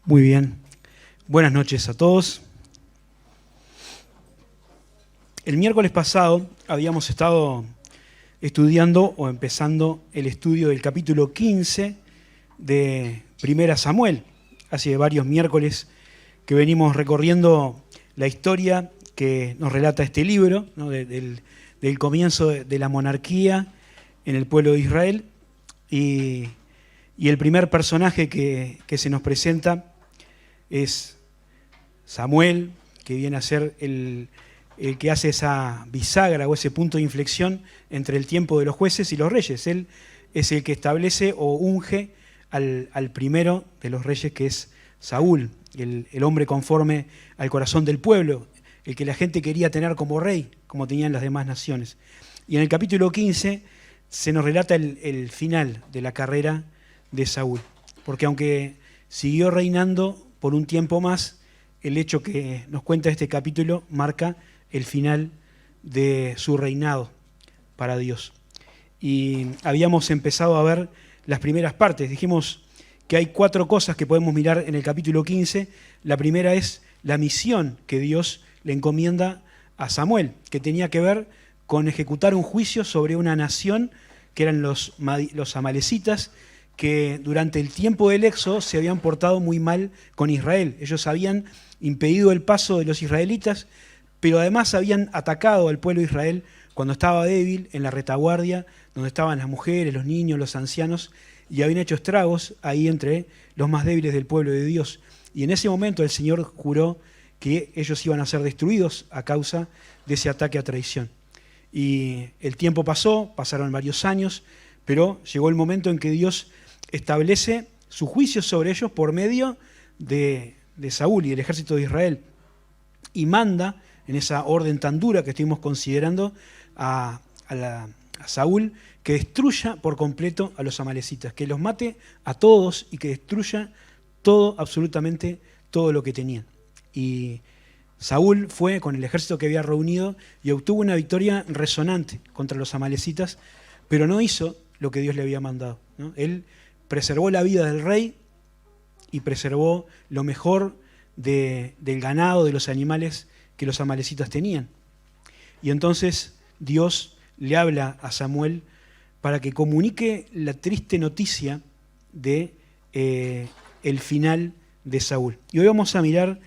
Muy bien. Buenas noches a todos. El miércoles pasado habíamos estado estudiando o empezando el estudio del capítulo 15 de Primera Samuel. Hace varios miércoles que venimos recorriendo la historia que nos relata este libro, ¿no? del comienzo de la monarquía en el pueblo de Israel. Y el primer personaje que se nos presenta es Samuel, que viene a ser el que hace esa bisagra o ese punto de inflexión entre el tiempo de los jueces y los reyes. Él es el que establece o unge al primero de los reyes, que es Saúl, el hombre conforme al corazón del pueblo, el que la gente quería tener como rey, como tenían las demás naciones. Y en el capítulo 15 se nos relata el final de la carrera de Saúl, porque aunque siguió reinando por un tiempo más, el hecho que nos cuenta este capítulo marca el final de su reinado para Dios. Y habíamos empezado a ver las primeras partes. Dijimos que hay 4 cosas que podemos mirar en el capítulo 15. La primera es la misión que Dios le encomienda a Samuel, que tenía que ver con ejecutar un juicio sobre una nación que eran los amalecitas, que durante el tiempo del éxodo se habían portado muy mal con Israel. Ellos habían impedido el paso de los israelitas, pero además habían atacado al pueblo de Israel cuando estaba débil, en la retaguardia, donde estaban las mujeres, los niños, los ancianos, y habían hecho estragos ahí entre los más débiles del pueblo de Dios. Y en ese momento el Señor juró que ellos iban a ser destruidos a causa de ese ataque a traición. Y el tiempo pasó, pasaron varios años, pero llegó el momento en que Dios establece su juicio sobre ellos por medio de Saúl y del ejército de Israel, y manda, en esa orden tan dura que estuvimos considerando, a Saúl que destruya por completo a los amalecitas, que los mate a todos y que destruya todo, absolutamente todo lo que tenían. Y Saúl fue con el ejército que había reunido y obtuvo una victoria resonante contra los amalecitas, pero no hizo lo que Dios le había mandado, ¿no? Él preservó la vida del rey y preservó lo mejor del ganado, de los animales que los amalecitas tenían. Y entonces Dios le habla a Samuel para que comunique la triste noticia de el final de Saúl. Y hoy vamos a mirar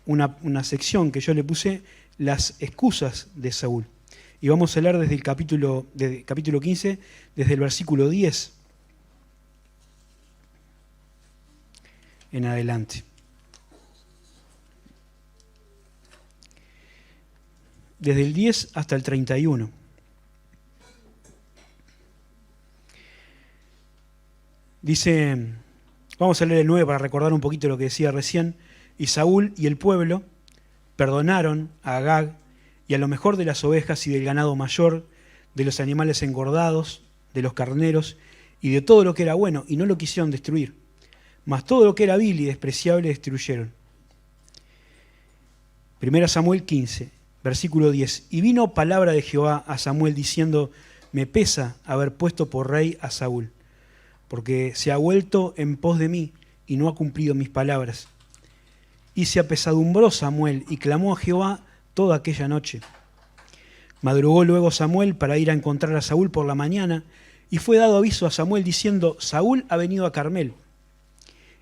una sección que yo le puse, las excusas de Saúl. Y vamos a hablar desde el capítulo 15, desde el versículo 10 en adelante. Desde el 10 hasta el 31. Dice, vamos a leer el 9 para recordar un poquito lo que decía recién. Y Saúl y el pueblo perdonaron a Agag y a lo mejor de las ovejas y del ganado mayor, de los animales engordados, de los carneros y de todo lo que era bueno, y no lo quisieron destruir. Mas todo lo que era vil y despreciable destruyeron. 1 Samuel 15, versículo 10. Y vino palabra de Jehová a Samuel diciendo, me pesa haber puesto por rey a Saúl, porque se ha vuelto en pos de mí y no ha cumplido mis palabras. Y se apesadumbró Samuel y clamó a Jehová toda aquella noche. Madrugó luego Samuel para ir a encontrar a Saúl por la mañana, y fue dado aviso a Samuel diciendo, Saúl ha venido a Carmel.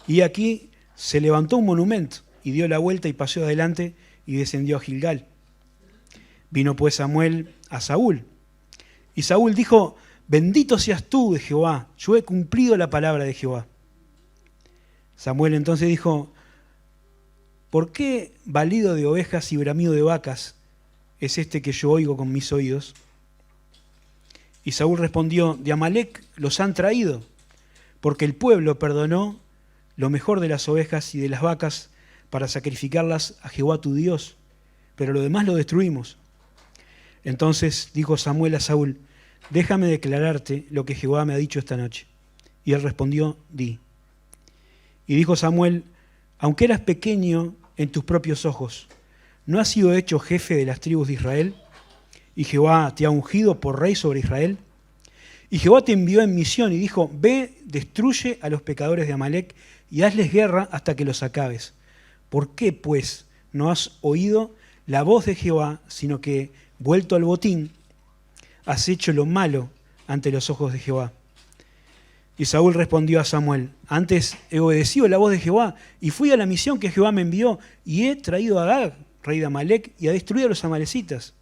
Y aquí se levantó un monumento, y dio la vuelta y paseó adelante, y descendió a Gilgal. Vino pues Samuel a Saúl, y Saúl dijo, bendito seas tú de Jehová, yo he cumplido la palabra de Jehová. Samuel entonces dijo, ¿por qué balido de ovejas y bramido de vacas es este que yo oigo con mis oídos? Y Saúl respondió, de Amalec los han traído, porque el pueblo perdonó lo mejor de las ovejas y de las vacas para sacrificarlas a Jehová tu Dios, pero lo demás lo destruimos. Entonces dijo Samuel a Saúl, déjame declararte lo que Jehová me ha dicho esta noche. Y él respondió, di. Y dijo Samuel, aunque eras pequeño en tus propios ojos, ¿no has sido hecho jefe de las tribus de Israel? ¿Y Jehová te ha ungido por rey sobre Israel? Y Jehová te envió en misión y dijo, ve, destruye a los pecadores de Amalec y hazles guerra hasta que los acabes. ¿Por qué, pues, no has oído la voz de Jehová, sino que, vuelto al botín, has hecho lo malo ante los ojos de Jehová? Y Saúl respondió a Samuel, antes he obedecido la voz de Jehová y fui a la misión que Jehová me envió y he traído a Agag, rey de Amalec, y a destruir a los amalecitas.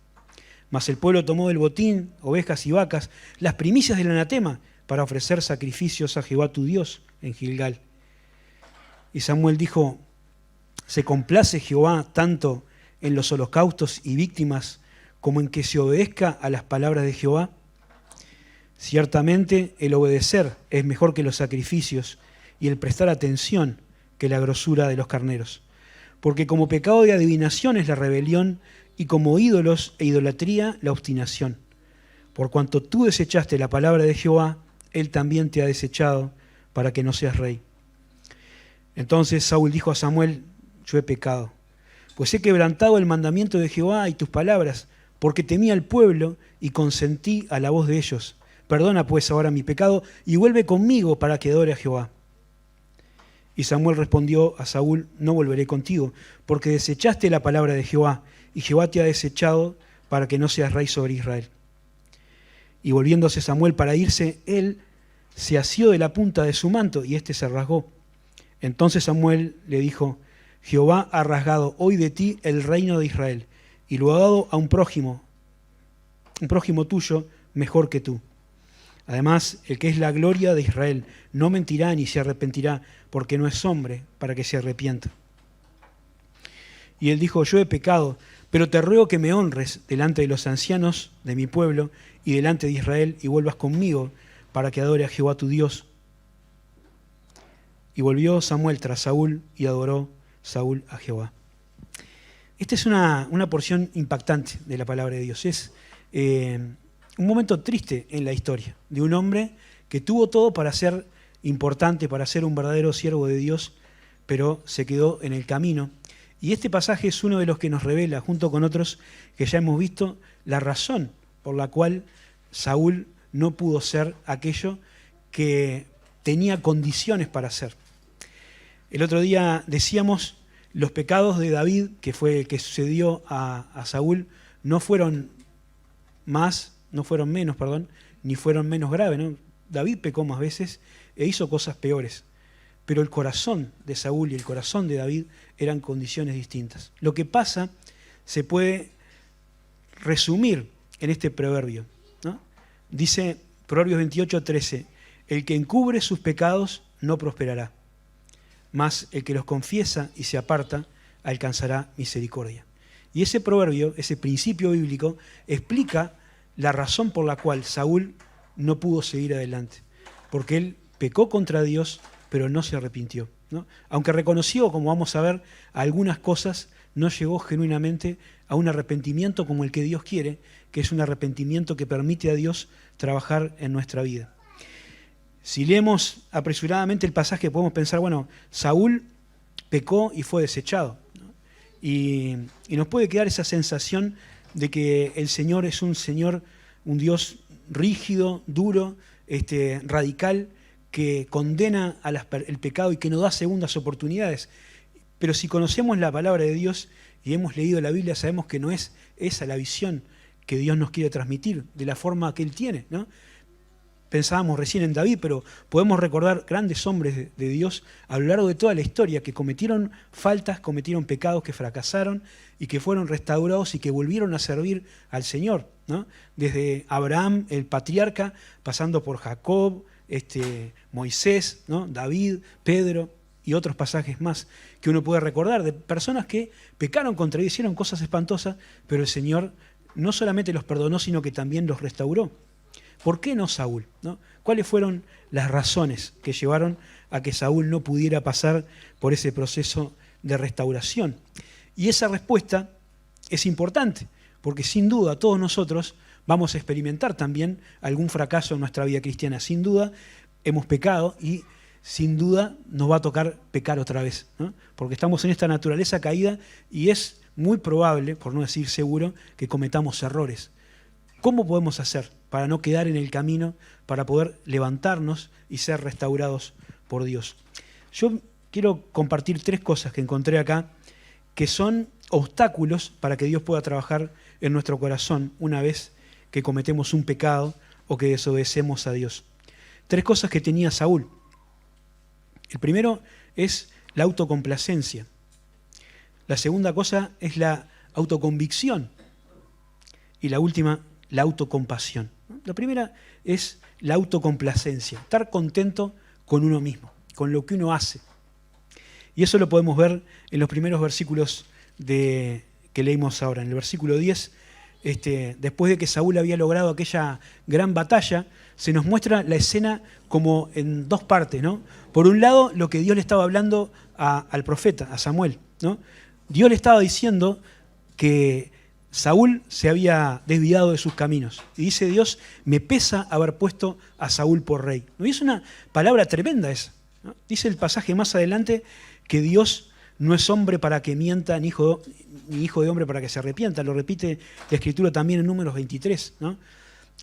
Mas el pueblo tomó del botín, ovejas y vacas, las primicias del anatema, para ofrecer sacrificios a Jehová tu Dios en Gilgal. Y Samuel dijo, ¿se complace Jehová tanto en los holocaustos y víctimas como en que se obedezca a las palabras de Jehová? Ciertamente el obedecer es mejor que los sacrificios y el prestar atención que la grosura de los carneros. Porque como pecado de adivinación es la rebelión y como ídolos e idolatría la obstinación. Por cuanto tú desechaste la palabra de Jehová, él también te ha desechado para que no seas rey. Entonces Saúl dijo a Samuel, yo he pecado, pues he quebrantado el mandamiento de Jehová y tus palabras, porque temí al pueblo y consentí a la voz de ellos. Perdona pues ahora mi pecado y vuelve conmigo para que adore a Jehová. Y Samuel respondió a Saúl, no volveré contigo, porque desechaste la palabra de Jehová, y Jehová te ha desechado para que no seas rey sobre Israel. Y volviéndose Samuel para irse, él se asió de la punta de su manto, y éste se rasgó. Entonces Samuel le dijo, Jehová ha rasgado hoy de ti el reino de Israel, y lo ha dado a un prójimo tuyo mejor que tú. Además, el que es la gloria de Israel no mentirá ni se arrepentirá, porque no es hombre para que se arrepienta. Y él dijo, yo he pecado, pero te ruego que me honres delante de los ancianos de mi pueblo y delante de Israel, y vuelvas conmigo para que adore a Jehová tu Dios. Y volvió Samuel tras Saúl y adoró Saúl a Jehová. Esta es una porción impactante de la palabra de Dios. Es un momento triste en la historia de un hombre que tuvo todo para ser importante, para ser un verdadero siervo de Dios, pero se quedó en el camino. Y este pasaje es uno de los que nos revela, junto con otros que ya hemos visto, la razón por la cual Saúl no pudo ser aquello que tenía condiciones para ser. El otro día decíamos, los pecados de David, que fue el que sucedió a Saúl, no fueron menos, ni fueron menos graves, ¿no? David pecó más veces e hizo cosas peores. Pero el corazón de Saúl y el corazón de David eran condiciones distintas. Lo que pasa se puede resumir en este proverbio, ¿no? Dice Proverbios 28:13, el que encubre sus pecados no prosperará, mas el que los confiesa y se aparta alcanzará misericordia. Y ese proverbio, ese principio bíblico, explica la razón por la cual Saúl no pudo seguir adelante. Porque él pecó contra Dios, pero no se arrepintió, ¿no? Aunque reconoció, como vamos a ver, algunas cosas, no llegó genuinamente a un arrepentimiento como el que Dios quiere, que es un arrepentimiento que permite a Dios trabajar en nuestra vida. Si leemos apresuradamente el pasaje, podemos pensar, bueno, Saúl pecó y fue desechado, ¿no? Y nos puede quedar esa sensación de que el Señor es un Señor, un Dios rígido, duro, radical, que condena el pecado y que no da segundas oportunidades. Pero si conocemos la palabra de Dios y hemos leído la Biblia, sabemos que no es esa la visión que Dios nos quiere transmitir, de la forma que Él tiene, ¿no? Pensábamos recién en David, pero podemos recordar grandes hombres de Dios a lo largo de toda la historia que cometieron faltas, cometieron pecados, que fracasaron y que fueron restaurados y que volvieron a servir al Señor, ¿no? Desde Abraham, el patriarca, pasando por Jacob, Moisés, ¿no? David, Pedro y otros pasajes más que uno puede recordar de personas que pecaron contra Dios, hicieron cosas espantosas, pero el Señor no solamente los perdonó, sino que también los restauró. ¿Por qué no Saúl, ¿no? ¿Cuáles fueron las razones que llevaron a que Saúl no pudiera pasar por ese proceso de restauración? Y esa respuesta es importante, porque sin duda todos nosotros vamos a experimentar también algún fracaso en nuestra vida cristiana. Sin duda hemos pecado y sin duda nos va a tocar pecar otra vez, ¿no? Porque estamos en esta naturaleza caída y es muy probable, por no decir seguro, que cometamos errores. ¿Cómo podemos hacer para no quedar en el camino, para poder levantarnos y ser restaurados por Dios? Yo quiero compartir 3 cosas que encontré acá, que son obstáculos para que Dios pueda trabajar en nuestro corazón una vez que cometemos un pecado o que desobedecemos a Dios. 3 cosas que tenía Saúl. El primero es la autocomplacencia. La segunda cosa es la autoconvicción. Y la última, la autocompasión. La primera es la autocomplacencia, estar contento con uno mismo, con lo que uno hace. Y eso lo podemos ver en los primeros versículos que leímos ahora. En el versículo 10, después de que Saúl había logrado aquella gran batalla, se nos muestra la escena como en 2 partes, ¿no? Por un lado, lo que Dios le estaba hablando al profeta, a Samuel, ¿no? Dios le estaba diciendo que Saúl se había desviado de sus caminos. Y dice Dios, me pesa haber puesto a Saúl por rey. Y es una palabra tremenda esa, ¿no? Dice el pasaje más adelante que Dios no es hombre para que mienta, ni hijo de hombre para que se arrepienta. Lo repite la Escritura también en Números 23, ¿no?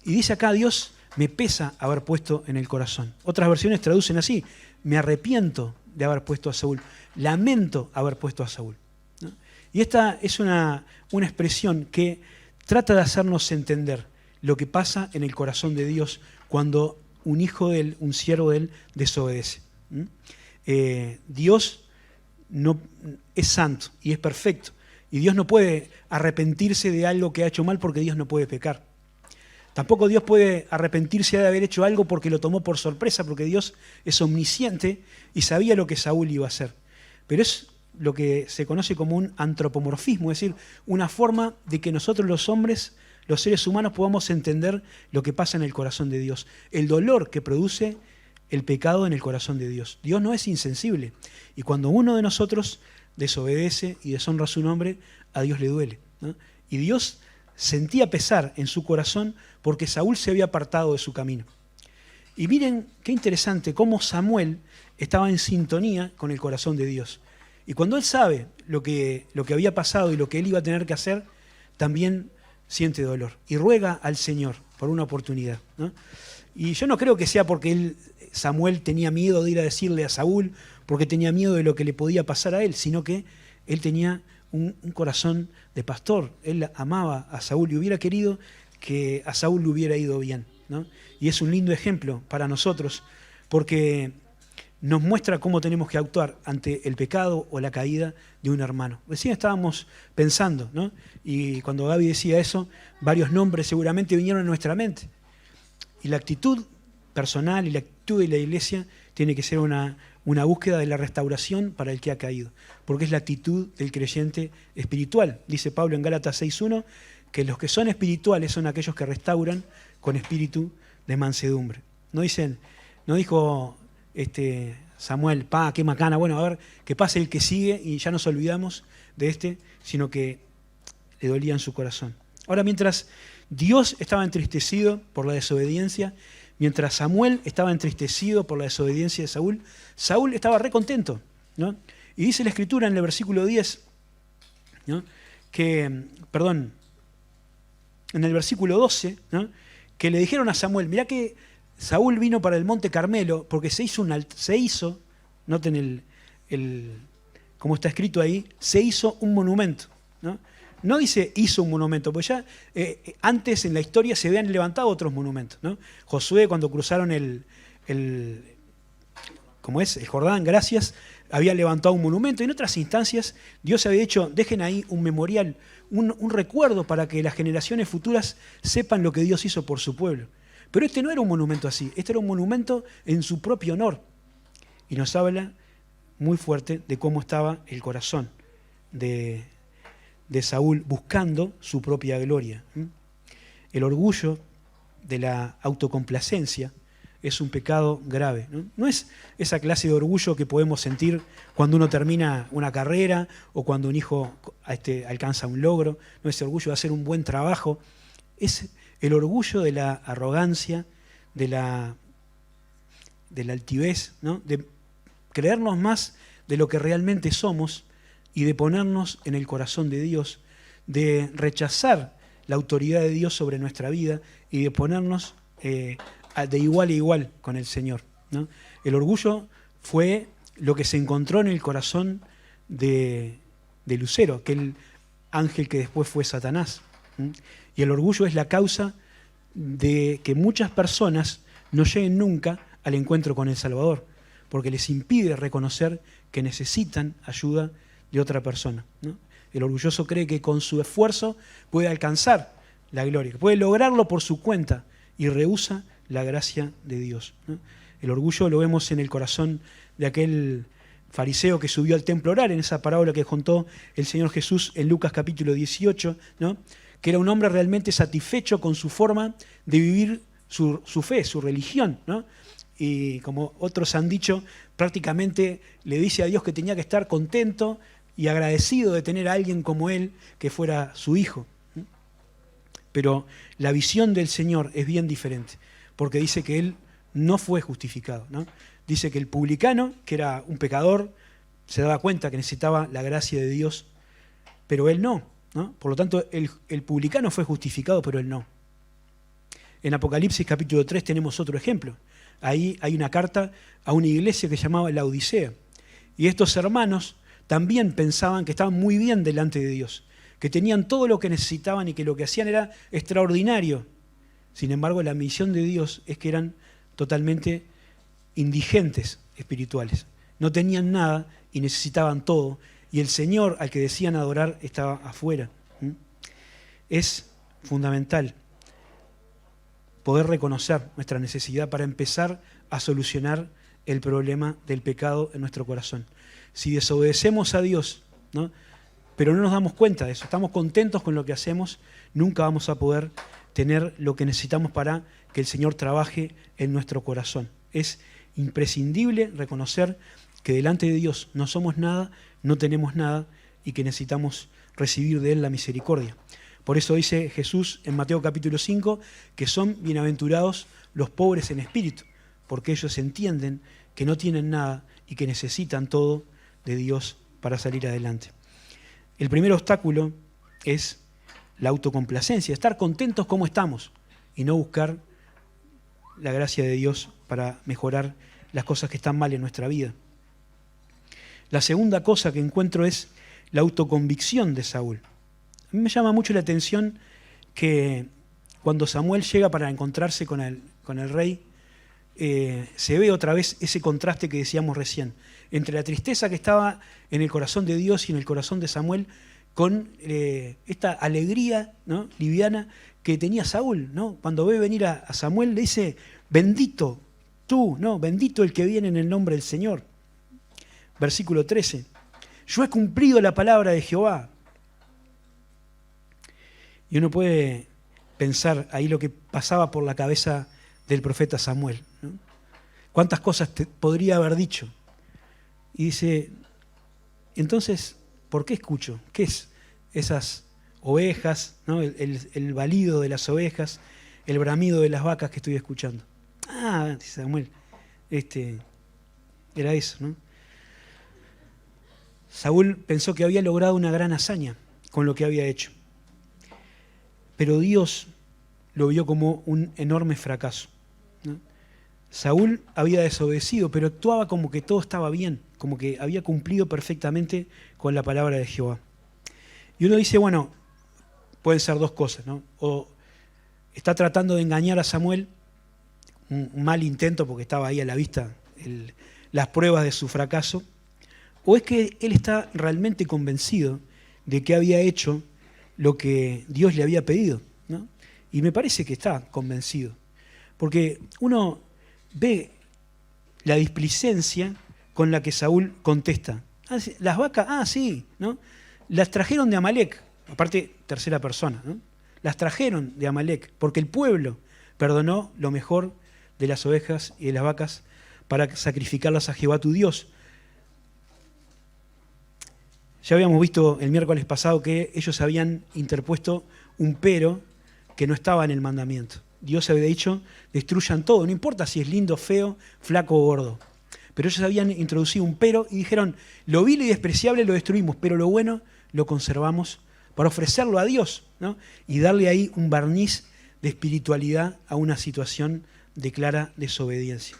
Y dice acá, Dios me pesa haber puesto en el corazón. Otras versiones traducen así, me arrepiento de haber puesto a Saúl, lamento haber puesto a Saúl, ¿no? Y esta es una expresión que trata de hacernos entender lo que pasa en el corazón de Dios cuando un hijo de Él, un siervo de Él, desobedece. Dios no es santo y es perfecto. Y Dios no puede arrepentirse de algo que ha hecho mal porque Dios no puede pecar. Tampoco Dios puede arrepentirse de haber hecho algo porque lo tomó por sorpresa, porque Dios es omnisciente y sabía lo que Saúl iba a hacer. Pero es lo que se conoce como un antropomorfismo, es decir, una forma de que nosotros los hombres, los seres humanos, podamos entender lo que pasa en el corazón de Dios, el dolor que produce el pecado en el corazón de Dios. Dios no es insensible, y cuando uno de nosotros desobedece y deshonra su nombre, a Dios le duele, ¿no? Y Dios sentía pesar en su corazón porque Saúl se había apartado de su camino. Y miren qué interesante cómo Samuel estaba en sintonía con el corazón de Dios. Y cuando él sabe lo que había pasado y lo que él iba a tener que hacer, también siente dolor y ruega al Señor por una oportunidad, ¿no? Y yo no creo que sea porque Samuel tenía miedo de ir a decirle a Saúl, porque tenía miedo de lo que le podía pasar a él, sino que él tenía un corazón de pastor. Él amaba a Saúl y hubiera querido que a Saúl le hubiera ido bien, ¿no? Y es un lindo ejemplo para nosotros porque nos muestra cómo tenemos que actuar ante el pecado o la caída de un hermano. Recién estábamos pensando, ¿no? Y cuando Gaby decía eso, varios nombres seguramente vinieron a nuestra mente. Y la actitud personal y la actitud de la iglesia tiene que ser una búsqueda de la restauración para el que ha caído, porque es la actitud del creyente espiritual. Dice Pablo en Gálatas 6:1 que los que son espirituales son aquellos que restauran con espíritu de mansedumbre. No dijo Samuel, qué macana, bueno, a ver, que pase el que sigue y ya nos olvidamos de sino que le dolía en su corazón. Ahora, mientras Dios estaba entristecido por la desobediencia, mientras Samuel estaba entristecido por la desobediencia de Saúl, Saúl estaba recontento, ¿no? Y dice la Escritura en el versículo 10, ¿no? En el versículo 12, ¿no? Que le dijeron a Samuel, mirá que Saúl vino para el monte Carmelo porque se hizo, noten como está escrito ahí, se hizo un monumento, ¿no? No dice hizo un monumento, porque ya antes en la historia se habían levantado otros monumentos, ¿no? Josué, cuando cruzaron el Jordán, había levantado un monumento. Y en otras instancias Dios había dicho, dejen ahí un memorial, un recuerdo para que las generaciones futuras sepan lo que Dios hizo por su pueblo. Pero no era un monumento así, era un monumento en su propio honor. Y nos habla muy fuerte de cómo estaba el corazón de Saúl buscando su propia gloria. El orgullo de la autocomplacencia es un pecado grave, ¿no? No es esa clase de orgullo que podemos sentir cuando uno termina una carrera o cuando un hijo alcanza un logro, no es el orgullo de hacer un buen trabajo, es el orgullo de la arrogancia, de la altivez, ¿no? De creernos más de lo que realmente somos y de ponernos en el corazón de Dios, de rechazar la autoridad de Dios sobre nuestra vida y de ponernos de igual a igual con el Señor, ¿no? El orgullo fue lo que se encontró en el corazón de Lucero, aquel ángel que después fue Satanás. Y el orgullo es la causa de que muchas personas no lleguen nunca al encuentro con el Salvador, porque les impide reconocer que necesitan ayuda de otra persona, ¿no? El orgulloso cree que con su esfuerzo puede alcanzar la gloria, puede lograrlo por su cuenta y rehúsa la gracia de Dios, ¿no? El orgullo lo vemos en el corazón de aquel fariseo que subió al templo a orar, en esa parábola que contó el Señor Jesús en Lucas capítulo 18, ¿no? Que era un hombre realmente satisfecho con su forma de vivir su fe, su religión, ¿no? Y como otros han dicho, prácticamente le dice a Dios que tenía que estar contento y agradecido de tener a alguien como él que fuera su hijo. Pero la visión del Señor es bien diferente, porque dice que él no fue justificado, ¿no? Dice que el publicano, que era un pecador, se daba cuenta que necesitaba la gracia de Dios, pero él no, ¿no? Por lo tanto, el publicano fue justificado, pero él no. En Apocalipsis capítulo 3 tenemos otro ejemplo. Ahí hay una carta a una iglesia que se llamaba la Odisea. Y estos hermanos también pensaban que estaban muy bien delante de Dios, que tenían todo lo que necesitaban y que lo que hacían era extraordinario. Sin embargo, la misión de Dios es que eran totalmente indigentes espirituales. No tenían nada y necesitaban todo. Y el Señor al que decían adorar estaba afuera. Es fundamental poder reconocer nuestra necesidad para empezar a solucionar el problema del pecado en nuestro corazón. Si desobedecemos a Dios, ¿no?, pero no nos damos cuenta de eso, estamos contentos con lo que hacemos, nunca vamos a poder tener lo que necesitamos para que el Señor trabaje en nuestro corazón. Es imprescindible reconocer que delante de Dios no somos nada, no tenemos nada y que necesitamos recibir de Él la misericordia. Por eso dice Jesús en Mateo capítulo 5 que son bienaventurados los pobres en espíritu, porque ellos entienden que no tienen nada y que necesitan todo de Dios para salir adelante. El primer obstáculo es la autocomplacencia, estar contentos como estamos y no buscar la gracia de Dios para mejorar las cosas que están mal en nuestra vida. La segunda cosa que encuentro es la autoconvicción de Saúl. A mí me llama mucho la atención que cuando Samuel llega para encontrarse con el rey, se ve otra vez ese contraste que decíamos recién, entre la tristeza que estaba en el corazón de Dios y en el corazón de Samuel, con esta alegría, ¿no?, liviana que tenía Saúl, ¿no? Cuando ve venir a Samuel le dice, bendito tú, ¿no?, bendito el que viene en el nombre del Señor. Versículo 13, yo he cumplido la palabra de Jehová. Y uno puede pensar ahí lo que pasaba por la cabeza del profeta Samuel, ¿no? ¿Cuántas cosas podría haber dicho? Y dice, entonces, ¿por qué escucho? ¿Qué es esas ovejas, ¿no?, el balido de las ovejas, el bramido de las vacas que estoy escuchando? Ah, dice Samuel, era eso, ¿no? Saúl pensó que había logrado una gran hazaña con lo que había hecho. Pero Dios lo vio como un enorme fracaso, ¿no? Saúl había desobedecido, pero actuaba como que todo estaba bien, como que había cumplido perfectamente con la palabra de Jehová. Y uno dice, bueno, pueden ser dos cosas, ¿no? O está tratando de engañar a Samuel, un mal intento porque estaba ahí a la vista las pruebas de su fracaso, o es que él está realmente convencido de que había hecho lo que Dios le había pedido, ¿no? Y me parece que está convencido, porque uno ve la displicencia con la que Saúl contesta. Las vacas, sí, ¿no? Las trajeron de Amalec, aparte tercera persona, ¿no? Las trajeron de Amalec, porque el pueblo perdonó lo mejor de las ovejas y de las vacas para sacrificarlas a Jehová tu Dios. Ya habíamos visto el miércoles pasado que ellos habían interpuesto un pero que no estaba en el mandamiento. Dios había dicho, destruyan todo, no importa si es lindo, feo, flaco o gordo. Pero ellos habían introducido un pero y dijeron, lo vil y despreciable lo destruimos, pero lo bueno lo conservamos para ofrecerlo a Dios, ¿no? Y darle ahí un barniz de espiritualidad a una situación de clara desobediencia.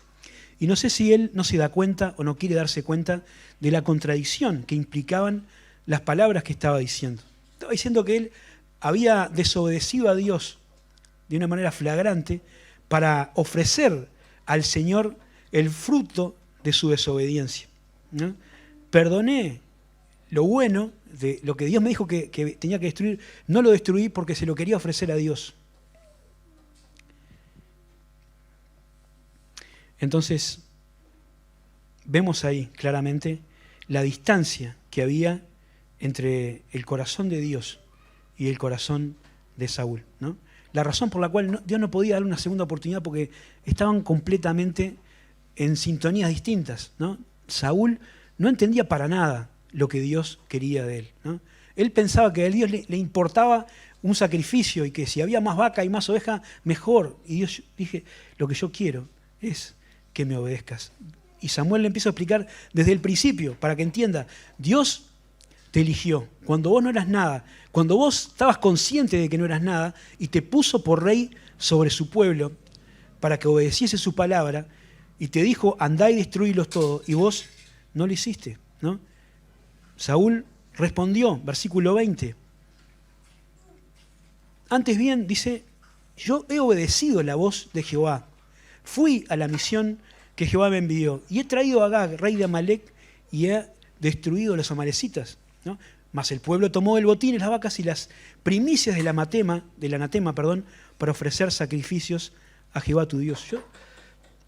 Y no sé si él no se da cuenta o no quiere darse cuenta de la contradicción que implicaban las palabras que estaba diciendo. Estaba diciendo que él había desobedecido a Dios de una manera flagrante para ofrecer al Señor el fruto de su desobediencia, ¿no? Perdoné lo bueno de lo que Dios me dijo que tenía que destruir, no lo destruí porque se lo quería ofrecer a Dios. Entonces, vemos ahí claramente la distancia que había entre el corazón de Dios y el corazón de Saúl, ¿no? La razón por la cual Dios no podía darle una segunda oportunidad porque estaban completamente en sintonías distintas, ¿no? Saúl no entendía para nada lo que Dios quería de él, ¿no? Él pensaba que a Dios le importaba un sacrificio y que si había más vaca y más oveja, mejor. Y Dios dije, lo que yo quiero es que me obedezcas. Y Samuel le empieza a explicar desde el principio, para que entienda, Dios te eligió cuando vos no eras nada, cuando vos estabas consciente de que no eras nada y te puso por rey sobre su pueblo para que obedeciese su palabra y te dijo, andá y destruílos todos, y vos no lo hiciste, ¿no? Saúl respondió, versículo 20. Antes bien, dice, yo he obedecido la voz de Jehová, fui a la misión que Jehová me envió, y he traído a Agag, rey de Amalec, y he destruido a los amalecitas, ¿no? Mas el pueblo tomó el botín, las vacas y las primicias del anatema, para ofrecer sacrificios a Jehová tu Dios.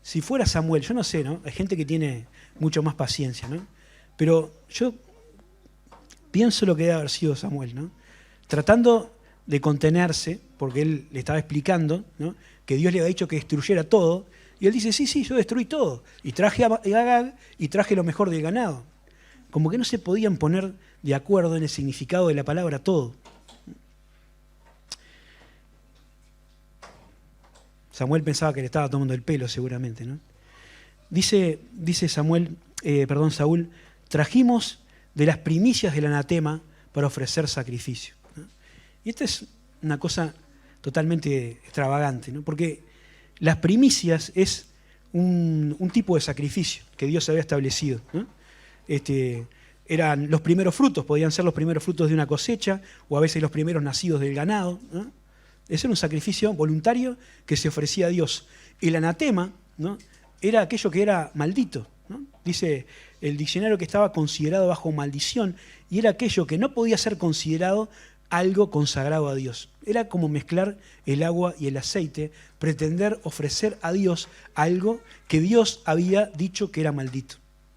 Si fuera Samuel, yo no sé, ¿no? Hay gente que tiene mucho más paciencia, ¿no? Pero yo pienso lo que debe haber sido Samuel, ¿no? Tratando de contenerse, porque él le estaba explicando, ¿no?, que Dios le había dicho que destruyera todo, y él dice, sí, yo destruí todo, y traje a Agag y traje lo mejor del ganado. Como que no se podían poner de acuerdo en el significado de la palabra todo. Samuel pensaba que le estaba tomando el pelo seguramente, ¿no? Dice Saúl, trajimos de las primicias del anatema para ofrecer sacrificio, ¿no? Y esta es una cosa totalmente extravagante, ¿no? Porque las primicias es un tipo de sacrificio que Dios había establecido, ¿no? Eran los primeros frutos, podían ser los primeros frutos de una cosecha o a veces los primeros nacidos del ganado, ¿no? Ese era un sacrificio voluntario que se ofrecía a Dios. El anatema, ¿no?, era aquello que era maldito, ¿no? Dice el diccionario que estaba considerado bajo maldición y era aquello que no podía ser considerado algo consagrado a Dios. Era como mezclar el agua y el aceite, pretender ofrecer a Dios algo que Dios había dicho que era maldito.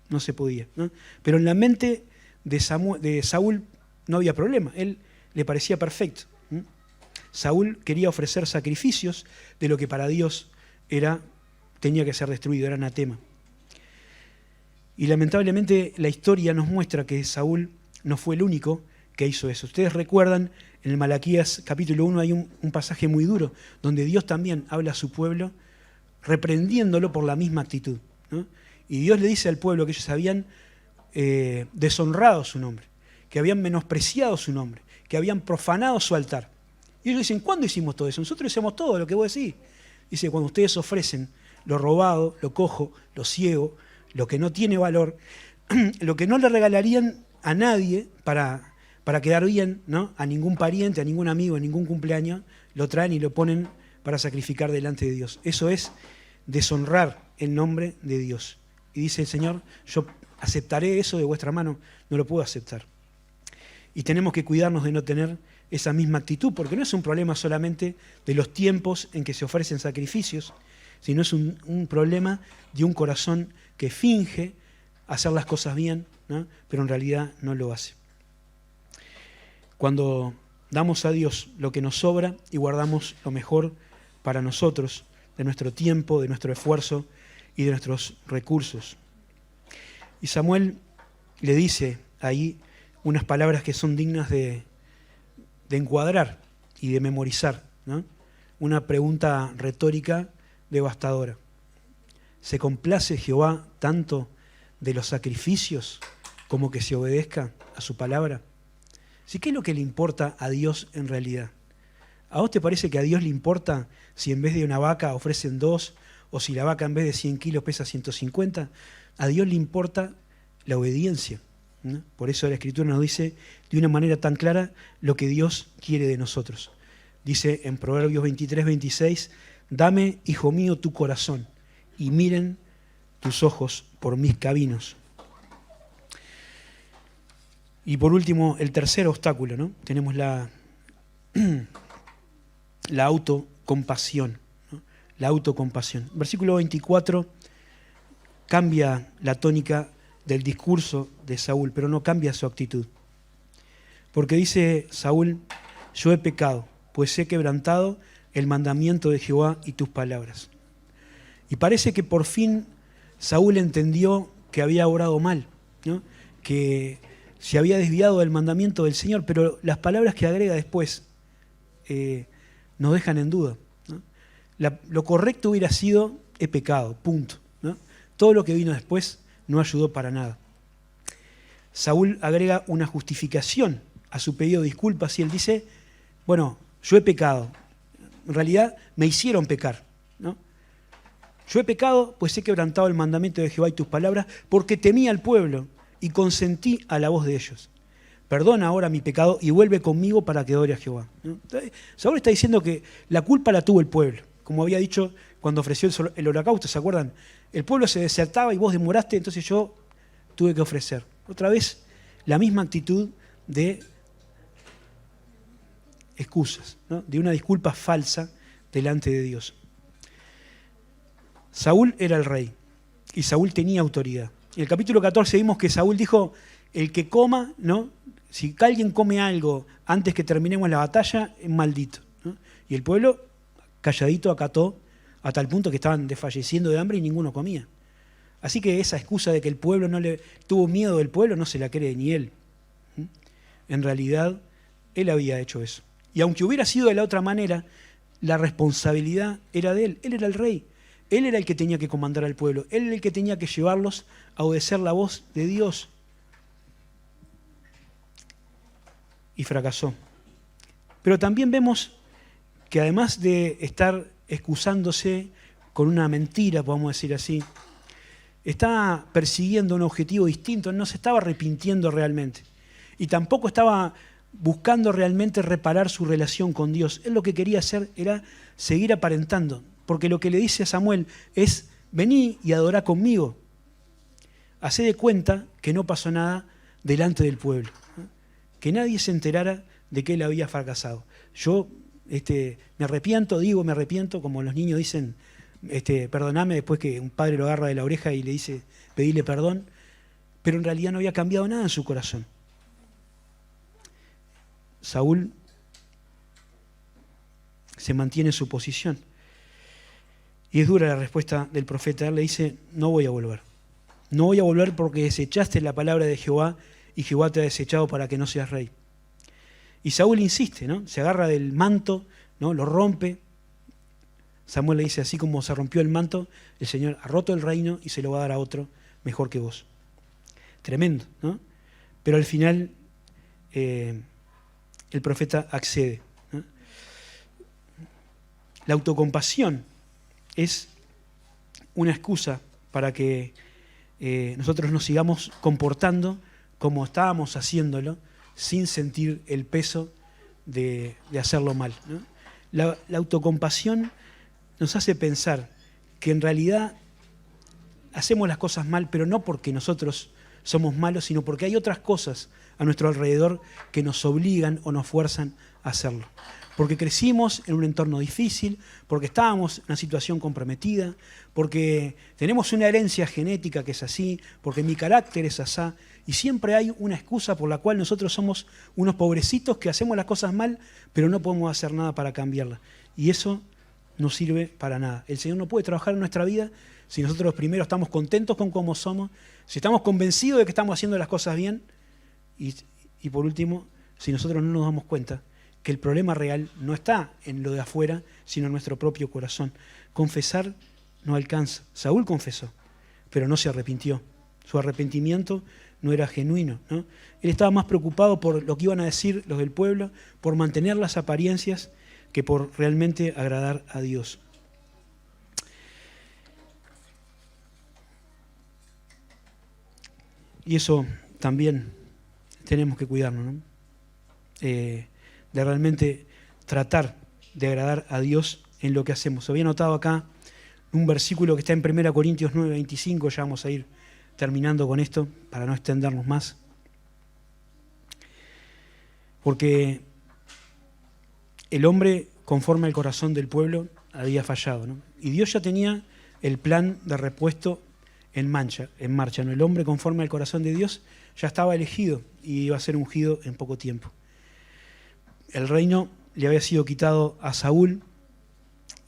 No se podía, ¿no? Pero en la mente de Saúl no había problema, él le parecía perfecto. Saúl quería ofrecer sacrificios de lo que para Dios tenía que ser destruido, era anatema. Y lamentablemente la historia nos muestra que Saúl no fue el único que hizo eso. Ustedes recuerdan, en el Malaquías capítulo 1 hay un pasaje muy duro, donde Dios también habla a su pueblo, reprendiéndolo por la misma actitud, ¿no? Y Dios le dice al pueblo que ellos habían deshonrado su nombre, que habían menospreciado su nombre, que habían profanado su altar. Y ellos dicen, ¿cuándo hicimos todo eso? Nosotros hicimos todo lo que vos decís. Dice, cuando ustedes ofrecen lo robado, lo cojo, lo ciego, lo que no tiene valor, lo que no le regalarían a nadie para quedar bien, ¿no?, a ningún pariente, a ningún amigo, a ningún cumpleaños, lo traen y lo ponen para sacrificar delante de Dios. Eso es deshonrar el nombre de Dios. Y dice el Señor, yo aceptaré eso de vuestra mano, no lo puedo aceptar. Y tenemos que cuidarnos de no tener esa misma actitud, porque no es un problema solamente de los tiempos en que se ofrecen sacrificios, sino es un problema de un corazón que finge hacer las cosas bien, ¿no?, pero en realidad no lo hace. Cuando damos a Dios lo que nos sobra y guardamos lo mejor para nosotros, de nuestro tiempo, de nuestro esfuerzo y de nuestros recursos. Y Samuel le dice ahí unas palabras que son dignas de encuadrar y de memorizar, ¿no? Una pregunta retórica devastadora. ¿Se complace Jehová tanto de los sacrificios como que se obedezca a su palabra? ¿Sí? ¿Qué es lo que le importa a Dios en realidad? ¿A vos te parece que a Dios le importa si en vez de una vaca ofrecen 2 o si la vaca en vez de 100 kilos pesa 150? A Dios le importa la obediencia, ¿no? Por eso la Escritura nos dice de una manera tan clara lo que Dios quiere de nosotros. Dice en Proverbios 23, 26, dame, hijo mío, tu corazón y miren tus ojos por mis caminos. Y por último, el tercer obstáculo, ¿no? Tenemos la autocompasión, ¿no? La autocompasión. Versículo 24 cambia la tónica del discurso de Saúl, pero no cambia su actitud. Porque dice Saúl, yo he pecado, pues he quebrantado el mandamiento de Jehová y tus palabras. Y parece que por fin Saúl entendió que había obrado mal, ¿no? Que se había desviado del mandamiento del Señor, pero las palabras que agrega después nos dejan en duda, ¿no? Lo correcto hubiera sido, he pecado, punto, ¿no? Todo lo que vino después no ayudó para nada. Saúl agrega una justificación a su pedido de disculpas y él dice, bueno, yo he pecado, en realidad me hicieron pecar, ¿no? Yo he pecado, pues he quebrantado el mandamiento de Jehová y tus palabras, porque temí al pueblo y consentí a la voz de ellos. Perdona ahora mi pecado y vuelve conmigo para que adore a Jehová, ¿no? Entonces, Saúl está diciendo que la culpa la tuvo el pueblo, como había dicho cuando ofreció el holocausto, ¿se acuerdan? El pueblo se desertaba y vos demoraste, entonces yo tuve que ofrecer. Otra vez, la misma actitud de excusas, ¿no? De una disculpa falsa delante de Dios. Saúl era el rey y Saúl tenía autoridad. En el capítulo 14 vimos que Saúl dijo, el que coma, ¿no? Si alguien come algo antes que terminemos la batalla, es maldito, ¿no? Y el pueblo calladito acató a tal punto que estaban desfalleciendo de hambre y ninguno comía. Así que esa excusa de que el pueblo no le tuvo miedo del pueblo no se la cree ni él. En realidad, él había hecho eso. Y aunque hubiera sido de la otra manera, la responsabilidad era de él. Él era el rey. Él era el que tenía que comandar al pueblo. Él era el que tenía que llevarlos a obedecer la voz de Dios. Y fracasó. Pero también vemos que además de estar excusándose con una mentira, podemos decir así, estaba persiguiendo un objetivo distinto, no se estaba arrepintiendo realmente. Y tampoco estaba buscando realmente reparar su relación con Dios. Él lo que quería hacer era seguir aparentando, porque lo que le dice a Samuel es, vení y adorá conmigo. Hacé de cuenta que no pasó nada delante del pueblo, ¿no? Que nadie se enterara de que él había fracasado. Yo me arrepiento, como los niños dicen, perdoname, después que un padre lo agarra de la oreja y le dice, pedile perdón, pero en realidad no había cambiado nada en su corazón. Saúl se mantiene en su posición. Y es dura la respuesta del profeta. Él le dice, no voy a volver. No voy a volver porque desechaste la palabra de Jehová y Jehová te ha desechado para que no seas rey. Y Saúl insiste, ¿no? Se agarra del manto, ¿no? Lo rompe. Samuel le dice, así como se rompió el manto, el Señor ha roto el reino y se lo va a dar a otro mejor que vos. Tremendo, ¿no? Pero al final el profeta accede, ¿no? La autocompasión es una excusa para que nosotros nos sigamos comportando como estábamos haciéndolo, sin sentir el peso de hacerlo mal, ¿no? La autocompasión nos hace pensar que en realidad hacemos las cosas mal, pero no porque nosotros somos malos, sino porque hay otras cosas a nuestro alrededor que nos obligan o nos fuerzan a hacerlo. Porque crecimos en un entorno difícil, porque estábamos en una situación comprometida, porque tenemos una herencia genética que es así, porque mi carácter es así, y siempre hay una excusa por la cual nosotros somos unos pobrecitos que hacemos las cosas mal, pero no podemos hacer nada para cambiarlas. Y eso no sirve para nada. El Señor no puede trabajar en nuestra vida si nosotros primero estamos contentos con cómo somos, si estamos convencidos de que estamos haciendo las cosas bien, y por último, si nosotros no nos damos cuenta que el problema real no está en lo de afuera, sino en nuestro propio corazón. Confesar no alcanza. Saúl confesó, pero no se arrepintió. Su arrepentimiento no era genuino, ¿no? Él estaba más preocupado por lo que iban a decir los del pueblo, por mantener las apariencias, que por realmente agradar a Dios. Y eso también tenemos que cuidarnos, ¿no? De realmente tratar de agradar a Dios en lo que hacemos. Había notado acá un versículo que está en 1 Corintios 9:25, ya vamos a ir terminando con esto para no extendernos más. Porque el hombre, conforme al corazón del pueblo, había fallado, ¿no? Y Dios ya tenía el plan de repuesto en marcha, ¿no? El hombre, conforme al corazón de Dios, ya estaba elegido y iba a ser ungido en poco tiempo. El reino le había sido quitado a Saúl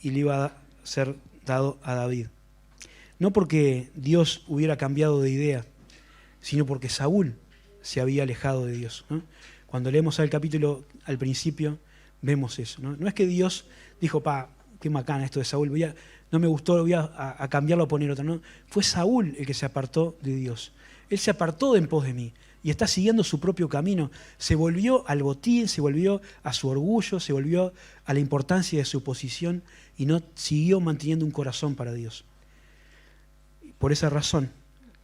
y le iba a ser dado a David. No porque Dios hubiera cambiado de idea, sino porque Saúl se había alejado de Dios, ¿no? Cuando leemos el capítulo al principio, vemos eso, ¿no? No es que Dios dijo, qué macana esto de Saúl, no me gustó, voy a cambiarlo, a poner otro. No, fue Saúl el que se apartó de Dios. Él se apartó de en pos de mí y está siguiendo su propio camino. Se volvió al botín, se volvió a su orgullo, se volvió a la importancia de su posición y no siguió manteniendo un corazón para Dios. Por esa razón,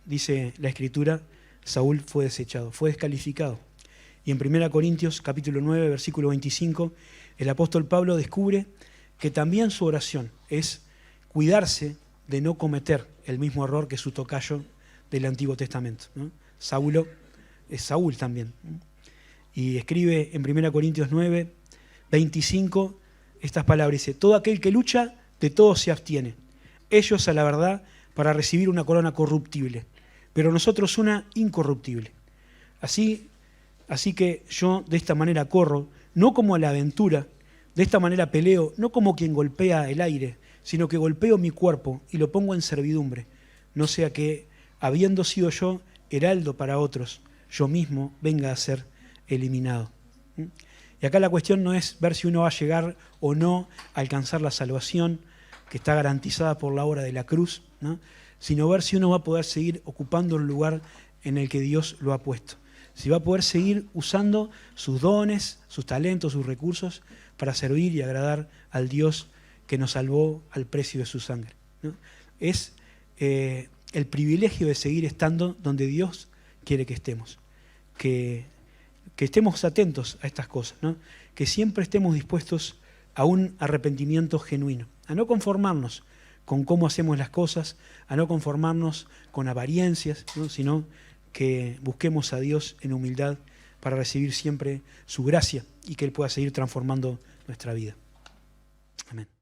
dice la Escritura, Saúl fue desechado, fue descalificado. Y en 1 Corintios capítulo 9, versículo 25, el apóstol Pablo descubre que también su oración es cuidarse de no cometer el mismo error que su tocayo del Antiguo Testamento, ¿no? Saulo es Saúl también. Y escribe en 1 Corintios 9, 25, estas palabras, dice, todo aquel que lucha, de todo se abstiene. Ellos a la verdad para recibir una corona corruptible, pero nosotros una incorruptible. Así que yo de esta manera corro, no como a la aventura, de esta manera peleo, no como quien golpea el aire, sino que golpeo mi cuerpo y lo pongo en servidumbre, no sea que, habiendo sido yo heraldo para otros, yo mismo venga a ser eliminado. Y acá la cuestión no es ver si uno va a llegar o no a alcanzar la salvación, que está garantizada por la obra de la cruz, ¿no? Sino ver si uno va a poder seguir ocupando el lugar en el que Dios lo ha puesto. Si va a poder seguir usando sus dones, sus talentos, sus recursos para servir y agradar al Dios que nos salvó al precio de su sangre, ¿no? Es el privilegio de seguir estando donde Dios quiere que estemos. Que estemos atentos a estas cosas, ¿no? Que siempre estemos dispuestos a un arrepentimiento genuino, a no conformarnos con cómo hacemos las cosas, a no conformarnos con apariencias, ¿no? Sino que busquemos a Dios en humildad para recibir siempre su gracia y que Él pueda seguir transformando nuestra vida. Amén.